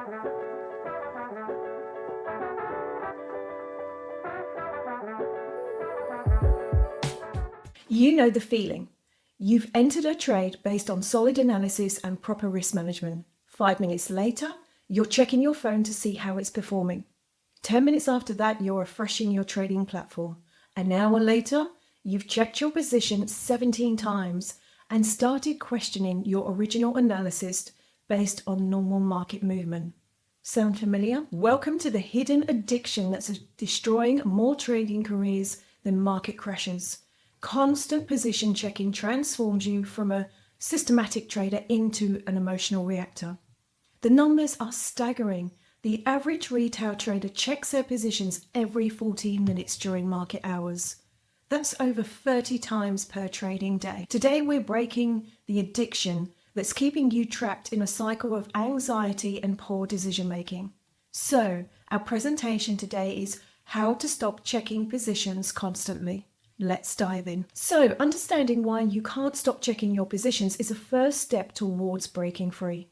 You know the feeling. You've entered a trade based on solid analysis and proper risk management. 5 minutes later, you're checking your phone to see how it's performing. 10 minutes after that, you're refreshing your trading platform. An hour later, you've checked your position 17 times and started questioning your original analysis based on normal market movement. Sound familiar? Welcome to the hidden addiction that's destroying more trading careers than market crashes. Constant position checking transforms you from a systematic trader into an emotional reactor. The numbers are staggering. The average retail trader checks their positions every 14 minutes during market hours. That's over 30 times per trading day. Today we're breaking the addiction that's keeping you trapped in a cycle of anxiety and poor decision making. So, our presentation today is how to stop checking positions constantly. Let's dive in. So, understanding why you can't stop checking your positions is a first step towards breaking free.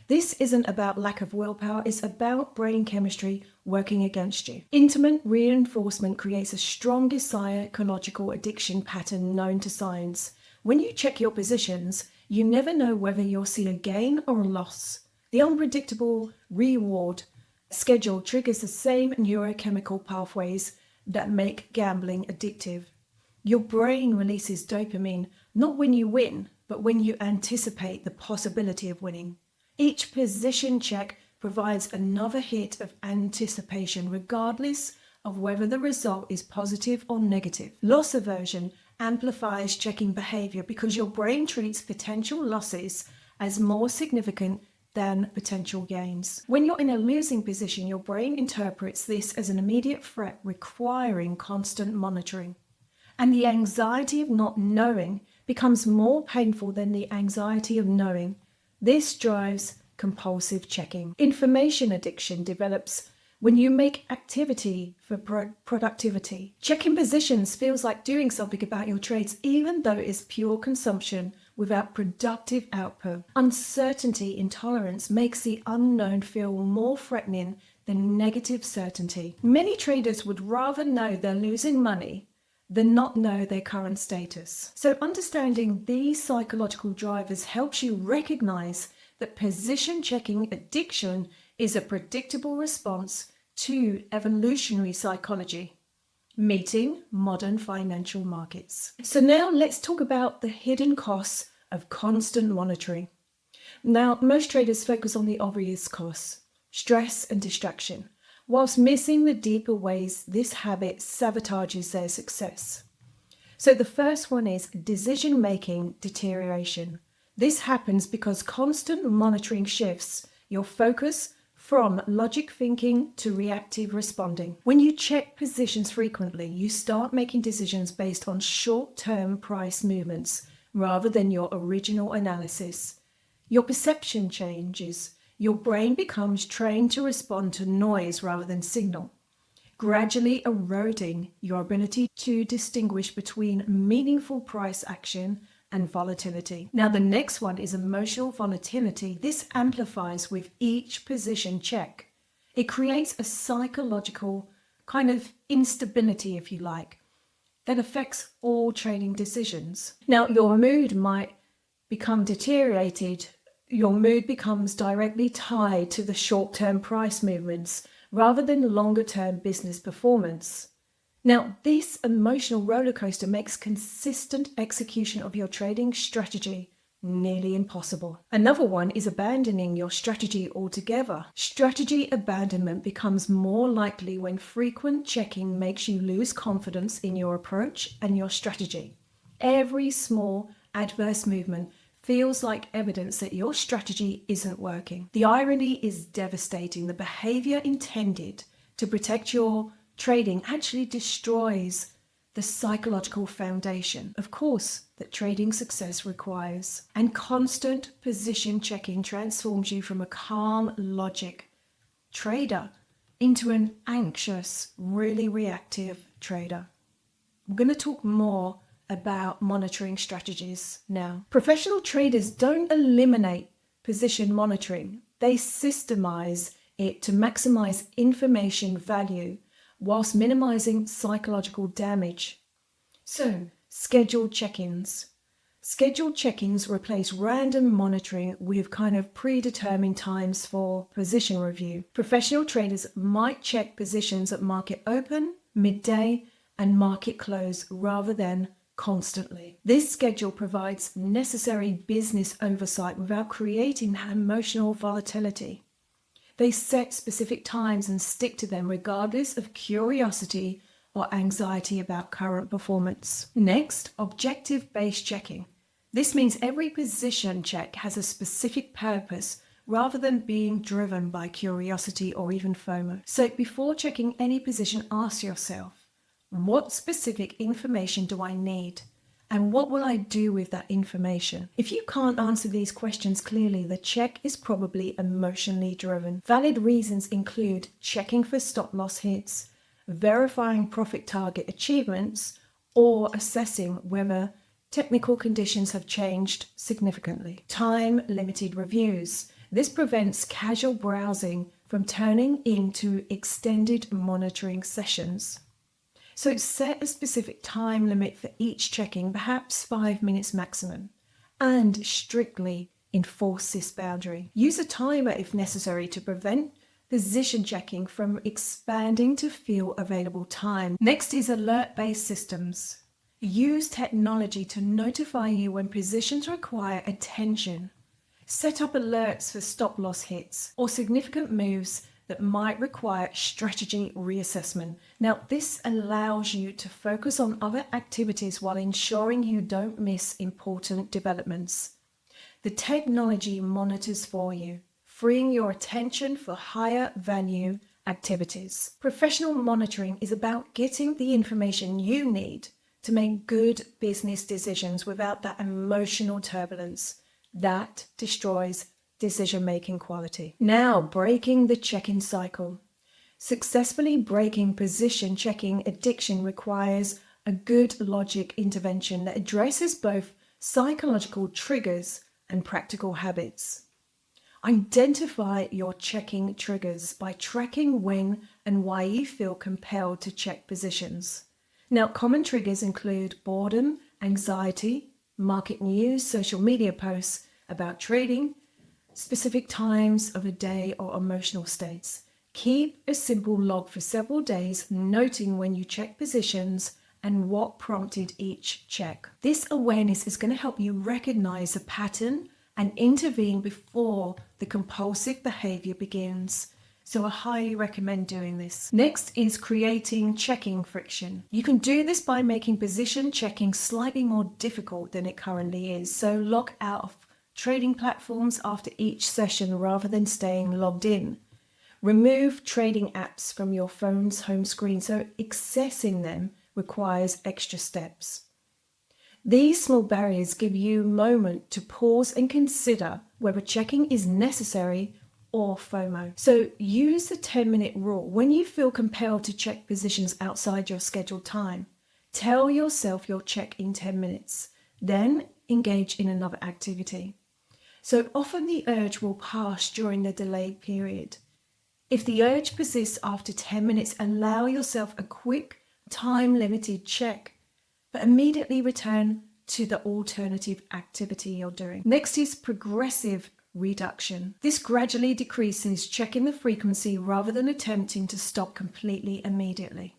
This isn't about lack of willpower, it's about brain chemistry working against you. Intermittent reinforcement creates a strong psychological addiction pattern known to science. When you check your positions, you never know whether you'll see a gain or a loss. The unpredictable reward schedule triggers the same neurochemical pathways that make gambling addictive. Your brain releases dopamine not when you win, but when you anticipate the possibility of winning. Each position check provides another hit of anticipation, regardless of whether the result is positive or negative. Loss aversion amplifies checking behavior because your brain treats potential losses as more significant than potential gains. When you're in a losing position, your brain interprets this as an immediate threat requiring constant monitoring. And the anxiety of not knowing becomes more painful than the anxiety of knowing. This drives compulsive checking. Information addiction develops when you make activity for productivity. Checking positions feels like doing something about your trades, even though it's pure consumption without productive output. Uncertainty intolerance makes the unknown feel more threatening than negative certainty. Many traders would rather know they're losing money than not know their current status. So understanding these psychological drivers helps you recognize that position checking addiction is a predictable response to evolutionary psychology, meeting modern financial markets. So now let's talk about the hidden costs of constant monitoring. Now, most traders focus on the obvious costs, stress and distraction, whilst missing the deeper ways this habit sabotages their success. So the first one is decision-making deterioration. This happens because constant monitoring shifts your focus from logic thinking to reactive responding. When you check positions frequently, you start making decisions based on short-term price movements rather than your original analysis. Your perception changes. Your brain becomes trained to respond to noise rather than signal, gradually eroding your ability to distinguish between meaningful price action and volatility. Now, the next one is emotional volatility. This amplifies with each position check. It creates a psychological kind of instability, if you like, that affects all trading decisions. Now, your mood might become deteriorated. Your mood becomes directly tied to the short-term price movements rather than longer-term business performance. Now, this emotional roller coaster makes consistent execution of your trading strategy nearly impossible. Another one is abandoning your strategy altogether. Strategy abandonment becomes more likely when frequent checking makes you lose confidence in your approach and your strategy. Every small adverse movement feels like evidence that your strategy isn't working. The irony is devastating. The behavior intended to protect your trading actually destroys the psychological foundation, of course, that trading success requires. And constant position checking transforms you from a calm logic trader into an anxious, really reactive trader. I'm going to talk more about monitoring strategies now. Professional traders don't eliminate position monitoring. They systemize it to maximize information value whilst minimizing psychological damage. So, scheduled check-ins. Scheduled check-ins replace random monitoring with kind of predetermined times for position review. Professional traders might check positions at market open, midday, and market close rather than constantly. This schedule provides necessary business oversight without creating emotional volatility. They set specific times and stick to them regardless of curiosity or anxiety about current performance. Next, objective-based checking. This means every position check has a specific purpose rather than being driven by curiosity or even FOMO. So before checking any position, ask yourself, what specific information do I need? And what will I do with that information? If you can't answer these questions clearly, the check is probably emotionally driven. Valid reasons include checking for stop loss hits, verifying profit target achievements, or assessing whether technical conditions have changed significantly. Time-limited reviews. This prevents casual browsing from turning into extended monitoring sessions. So set a specific time limit for each checking, perhaps 5 minutes maximum, and strictly enforce this boundary. Use a timer if necessary to prevent position checking from expanding to fill available time. Next is alert-based systems. Use technology to notify you when positions require attention. Set up alerts for stop loss hits or significant moves that might require strategy reassessment. Now, this allows you to focus on other activities while ensuring you don't miss important developments. The technology monitors for you, freeing your attention for higher value activities. Professional monitoring is about getting the information you need to make good business decisions without that emotional turbulence that destroys decision-making quality. Now, breaking the check-in cycle. Successfully breaking position checking addiction requires a good logic intervention that addresses both psychological triggers and practical habits. Identify your checking triggers by tracking when and why you feel compelled to check positions. Now, common triggers include boredom, anxiety, market news, social media posts about trading, specific times of a day, or emotional states. Keep a simple log for several days, noting when you check positions and what prompted each check. This awareness is going to help you recognize a pattern and intervene before the compulsive behavior begins. So I highly recommend doing this. Next is creating checking friction. You can do this by making position checking slightly more difficult than it currently is. So log out of trading platforms after each session rather than staying logged in. Remove trading apps from your phone's home screen, so accessing them requires extra steps. These small barriers give you a moment to pause and consider whether checking is necessary or FOMO. So use the 10-minute rule. When you feel compelled to check positions outside your scheduled time, tell yourself you'll check in 10 minutes, then engage in another activity. So often the urge will pass during the delayed period. If the urge persists after 10 minutes, allow yourself a quick, time-limited check, but immediately return to the alternative activity you're doing. Next is progressive reduction. This gradually decreases checking the frequency rather than attempting to stop completely immediately.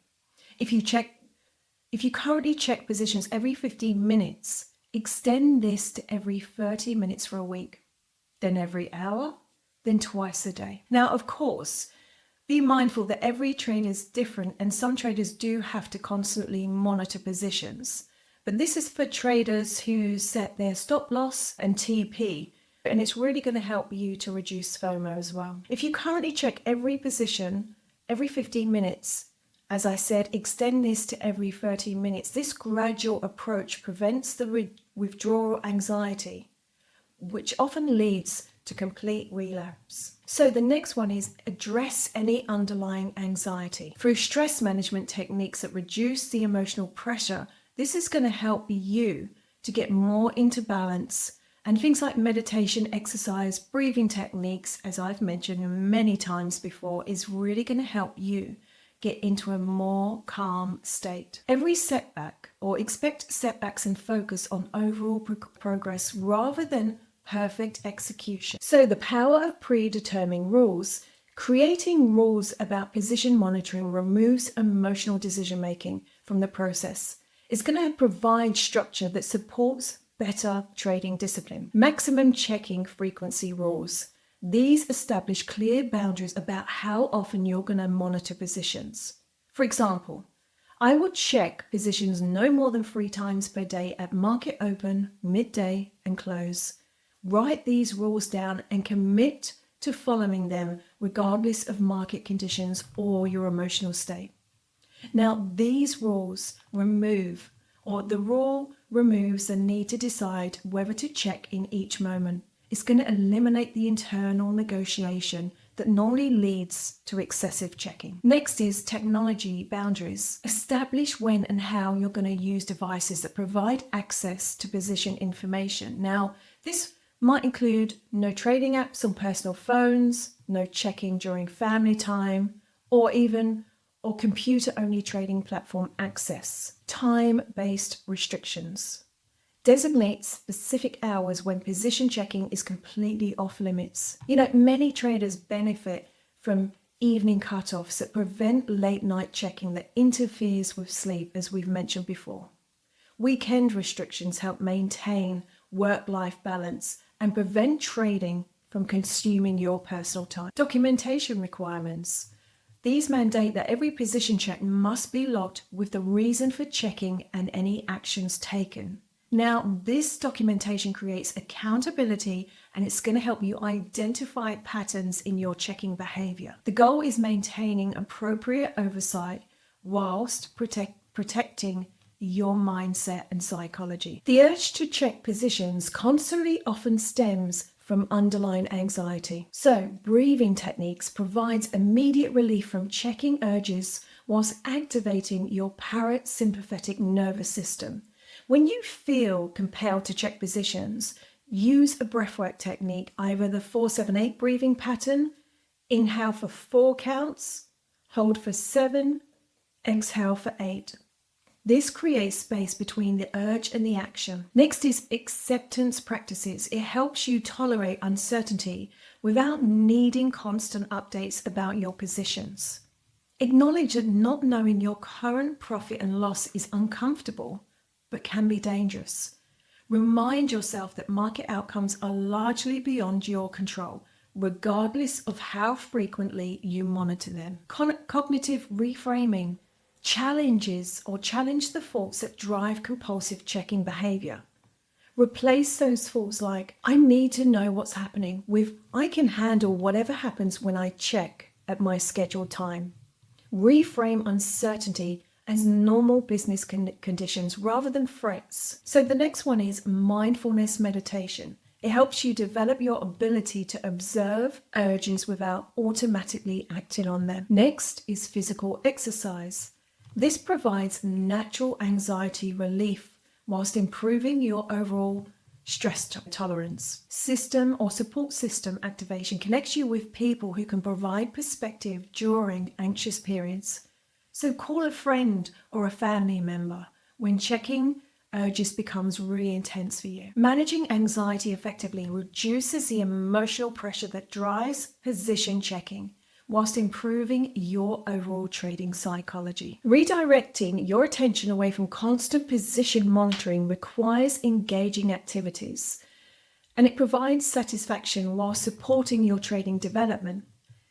If you currently check positions every 15 minutes, extend this to every 30 minutes for a week, then every hour, then twice a day. Now, of course, be mindful that every trader is different and some traders do have to constantly monitor positions. But this is for traders who set their stop loss and TP, and it's really going to help you to reduce FOMO as well. If you currently check every position every 15 minutes, as I said, extend this to every 30 minutes. This gradual approach prevents the withdrawal anxiety, which often leads to complete relapse. So the next one is address any underlying anxiety. Through stress management techniques that reduce the emotional pressure, this is going to help you to get more into balance And things like meditation, exercise, breathing techniques, as I've mentioned many times before, is really going to help you get into a more calm state. Every setback, or expect setbacks and focus on overall progress rather than perfect execution. So the power of predetermining rules. Creating rules about position monitoring removes emotional decision making from the process. It's going to provide structure that supports better trading discipline. Maximum checking frequency rules. These establish clear boundaries about how often you're going to monitor positions. For example, I would check positions no more than 3 times per day at market open, midday, and close. Write these rules down and commit to following them regardless of market conditions or your emotional state. Now, these rules remove, or the rule removes the need to decide whether to check in each moment. It's going to eliminate the internal negotiation that normally leads to excessive checking. Next is technology boundaries. Establish when and how you're going to use devices that provide access to position information. Now, this might include no trading apps on personal phones, no checking during family time, or computer-only trading platform access. Time-based restrictions. Designate specific hours when position checking is completely off limits. Many traders benefit from evening cutoffs that prevent late night checking that interferes with sleep, as we've mentioned before. Weekend restrictions help maintain work-life balance and prevent trading from consuming your personal time. Documentation requirements. These mandate that every position check must be logged with the reason for checking and any actions taken. Now, this documentation creates accountability and it's going to help you identify patterns in your checking behavior. The goal is maintaining appropriate oversight whilst protecting your mindset and psychology. The urge to check positions constantly often stems from underlying anxiety. So, breathing techniques provides immediate relief from checking urges whilst activating your parasympathetic nervous system. When you feel compelled to check positions, use a breathwork technique, either the 4-7-8 breathing pattern, inhale for 4 counts, hold for 7, exhale for 8. This creates space between the urge and the action. Next is acceptance practices. It helps you tolerate uncertainty without needing constant updates about your positions. Acknowledge that not knowing your current profit and loss is uncomfortable, but can be dangerous. Remind yourself that market outcomes are largely beyond your control, regardless of how frequently you monitor them. Cognitive reframing. Challenge the thoughts that drive compulsive checking behavior. Replace those thoughts like, I need to know what's happening, with, I can handle whatever happens when I check at my scheduled time. Reframe uncertainty as normal business conditions rather than threats. So the next one is mindfulness meditation. It helps you develop your ability to observe urges without automatically acting on them. Next is physical exercise. This provides natural anxiety relief whilst improving your overall stress tolerance. System or support system activation connects you with people who can provide perspective during anxious periods. So call a friend or a family member when checking urges becomes really intense for you. Managing anxiety effectively reduces the emotional pressure that drives position checking, whilst improving your overall trading psychology. Redirecting your attention away from constant position monitoring requires engaging activities, and it provides satisfaction while supporting your trading development.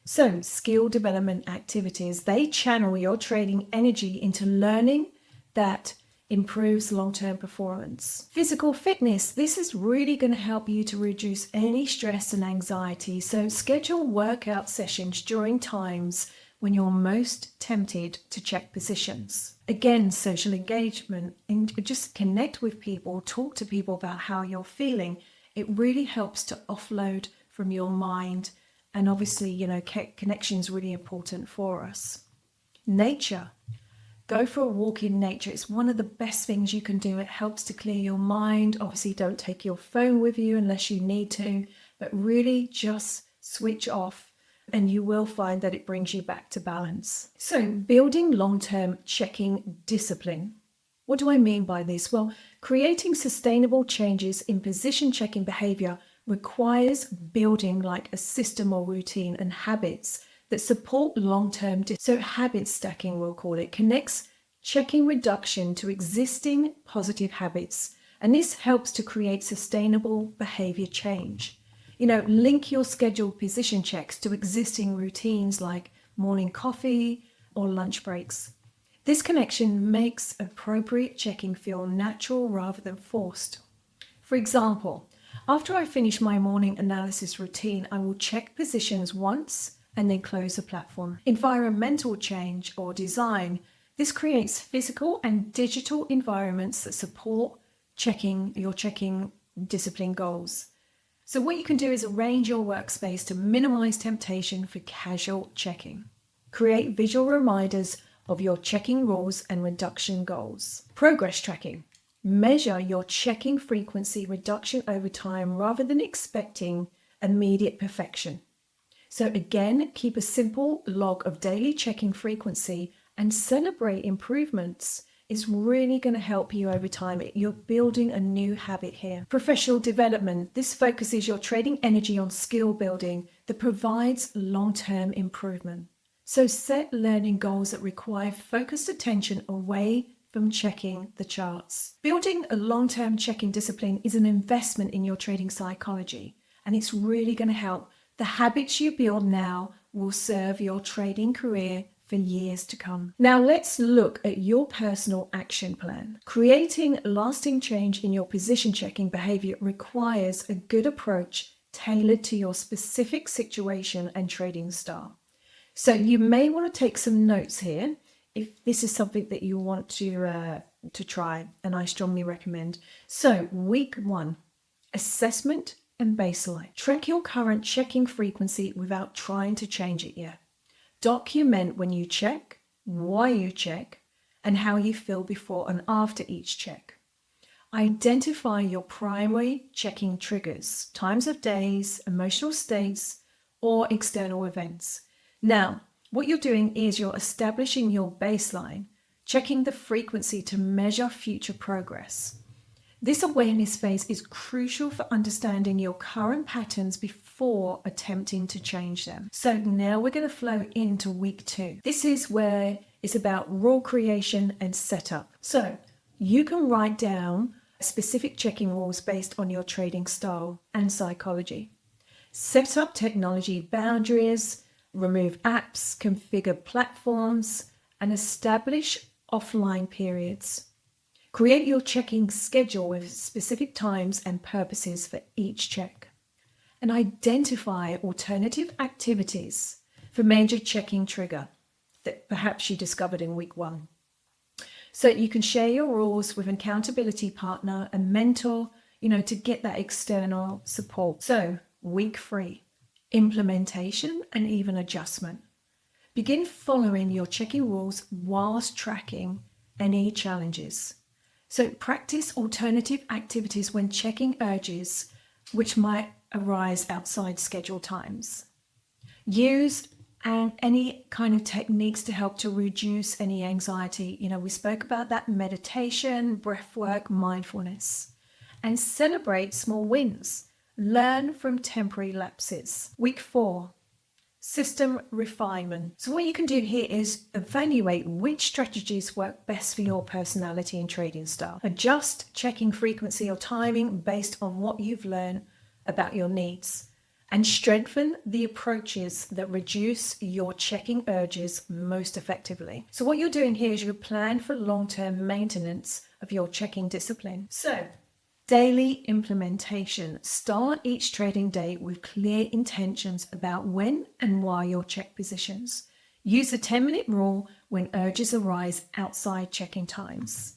So, skill development activities, they channel your trading energy into learning that improves long-term performance. Physical fitness, this is really going to help you to reduce any stress and anxiety. So schedule workout sessions during times when you're most tempted to check positions. Again, social engagement, and just connect with people, talk to people about how you're feeling. It really helps to offload from your mind. And obviously, connection is really important for us. Nature. Go for a walk in nature. It's one of the best things you can do. It helps to clear your mind. Obviously, don't take your phone with you unless you need to, but really just switch off and you will find that it brings you back to balance. So, building long-term checking discipline. What do I mean by this? Well, creating sustainable changes in position checking behavior requires building like a system or routine and habits that support long-term. So habit stacking, we'll call it, connects checking reduction to existing positive habits. And this helps to create sustainable behavior change. Link your scheduled position checks to existing routines like morning coffee or lunch breaks. This connection makes appropriate checking feel natural rather than forced. For example, after I finish my morning analysis routine, I will check positions once and then close the platform. Environmental change or design. This creates physical and digital environments that support your checking discipline goals. So what you can do is arrange your workspace to minimize temptation for casual checking. Create visual reminders of your checking rules and reduction goals. Progress tracking. Measure your checking frequency reduction over time rather than expecting immediate perfection. So again, keep a simple log of daily checking frequency and celebrate improvements. Is really going to help you over time. You're building a new habit here. Professional development. This focuses your trading energy on skill building that provides long-term improvement. So set learning goals that require focused attention away from checking the charts. Building a long-term checking discipline is an investment in your trading psychology, and it's really going to help. The habits you build now will serve your trading career for years to come. Now let's look at your personal action plan. Creating lasting change in your position checking behavior requires a good approach tailored to your specific situation and trading style. So you may want to take some notes here if this is something that you want to try, and I strongly recommend. So week 1, assessment and baseline. Track your current checking frequency without trying to change it yet. Document when you check, why you check, and how you feel before and after each check. Identify your primary checking triggers, times of days, emotional states, or external events. Now, what you're doing is you're establishing your baseline, checking the frequency to measure future progress. This awareness phase is crucial for understanding your current patterns before attempting to change them. So now we're going to flow into week 2. This is where it's about rule creation and setup. So you can write down specific checking rules based on your trading style and psychology. Set up technology boundaries, remove apps, configure platforms, and establish offline periods. Create your checking schedule with specific times and purposes for each check. And identify alternative activities for major checking trigger that perhaps you discovered in week 1. So you can share your rules with an accountability partner, a mentor, to get that external support. So week 3, implementation and even adjustment. Begin following your checking rules whilst tracking any challenges. So practice alternative activities when checking urges which might arise outside scheduled times. Use any kind of techniques to help to reduce any anxiety. We spoke about that: meditation, breath work, mindfulness. And celebrate small wins. Learn from temporary lapses. Week 4, system refinement. So what you can do here is evaluate which strategies work best for your personality and trading style. Adjust checking frequency or timing based on what you've learned about your needs, and strengthen the approaches that reduce your checking urges most effectively. So what you're doing here is you plan for long-term maintenance of your checking discipline. So daily implementation. Start each trading day with clear intentions about when and why you'll check positions. Use the 10-minute rule when urges arise outside checking times.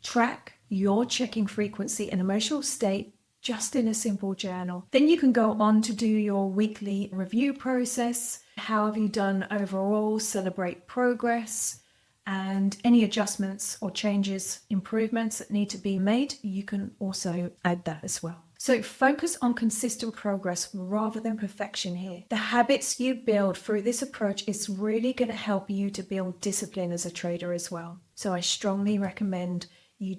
Track your checking frequency and emotional state just in a simple journal. Then you can go on to do your weekly review process. How have you done overall? Celebrate progress and any adjustments or changes, improvements that need to be made, you can also add that as well. So focus on consistent progress rather than perfection here. The habits you build through this approach is really going to help you to build discipline as a trader as well. So I strongly recommend you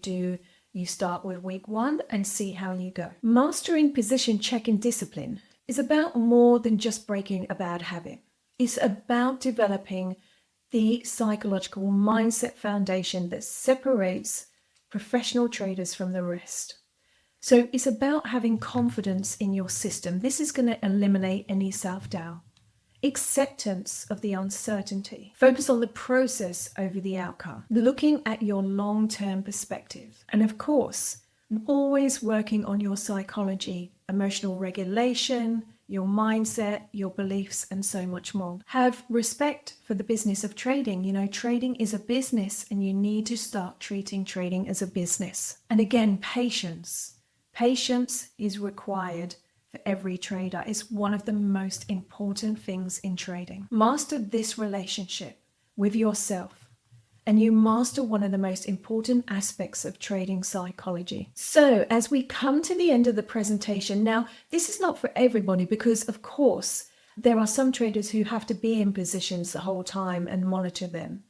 start with week 1 and see how you go. Mastering position checking discipline is about more than just breaking a bad habit. It's about developing the psychological mindset foundation that separates professional traders from the rest. So it's about having confidence in your system. This is going to eliminate any self-doubt. Acceptance of the uncertainty. Focus on the process over the outcome. Looking at your long-term perspective. And of course, always working on your psychology, emotional regulation, your mindset, your beliefs, and so much more. Have respect for the business of trading. You know, trading is a business and you need to start treating trading as a business. And again, patience. Patience is required for every trader. It's one of the most important things in trading. Master this relationship with yourself, and you master one of the most important aspects of trading psychology. So as we come to the end of the presentation, now this is not for everybody because of course there are some traders who have to be in positions the whole time and monitor them.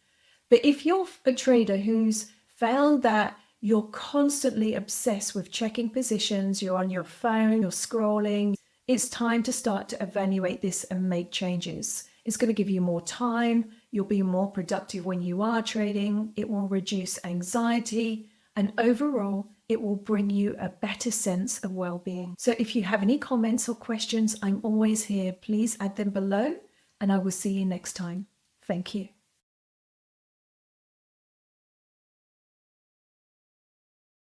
But if you're a trader who's found that you're constantly obsessed with checking positions, you're on your phone, you're scrolling, it's time to start to evaluate this and make changes. It's going to give you more time. You'll be more productive when you are trading. It will reduce anxiety. And overall, it will bring you a better sense of well-being. So if you have any comments or questions, I'm always here. Please add them below and I will see you next time. Thank you.